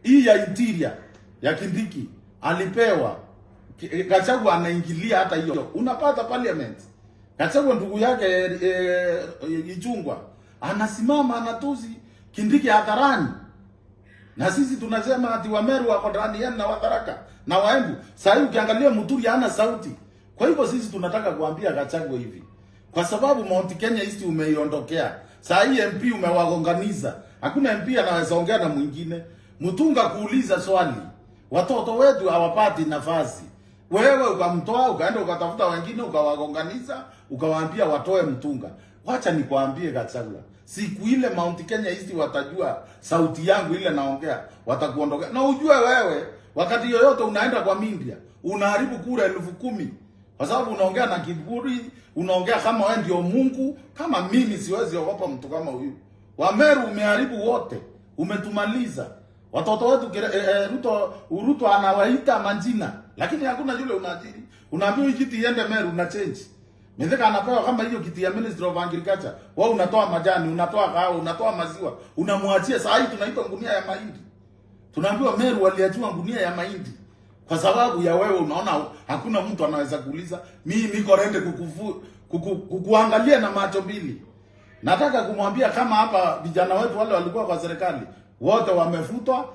Hii ya interior ya Kindiki alipewa Gachagua, anaingilia hata hiyo. Unapata parliament Gachagua ndugu yake Ichungwa anasimama anatusi Kindiki hadharani, na sisi tunasema ati Wameru wako ndani yana na Watharaka na Waembu. Sasa ukiangalia Muturi hana sauti. Kwa hivyo sisi tunataka kuambia Gachagua hivi, kwa sababu Mount Kenya East umeiondokea. Sasa hii MP umewagonganiza, hakuna MP anaweza ongea na mwingine. Mtunga kuuliza swali, watoto wetu hawapati nafasi. Wewe ukamtoa ukaenda ukatafuta wengine ukawagonganiza, ukawaambia watoe Mtunga. Wacha nikwambie Gachagua, siku ile Mount Kenya East watajua sauti yangu ile naongea, watakuondokea. Na ujue wewe wakati yoyote unaenda kwa media unaharibu kura 10,000 kwa sababu unaongea na kiburi, unaongea kama wewe ndio Mungu. Kama mimi siwezi ogopa mtu kama huyu. Wameru umeharibu wote, umetumaliza. Watoto wetu Ruto anawaita manjina, lakini hakuna yule unaajiri. Unaambiwa kiti iende Meru na change. Mzeka anapewa kama hiyo kiti ya Ministry of Agriculture. Wao unatoa majani, unatoa kahawa, unatoa maziwa, unamwachia. Sasa hii tunaitwa gunia ya mahindi. Tunaambiwa Meru waliachua gunia ya mahindi kwa sababu ya wewe. Unaona hakuna mtu anaweza kuuliza mimi niko rende kukuangalia na macho mbili. Nataka kumwambia kama hapa vijana wetu wale walikuwa kwa serikali wote wamefutwa.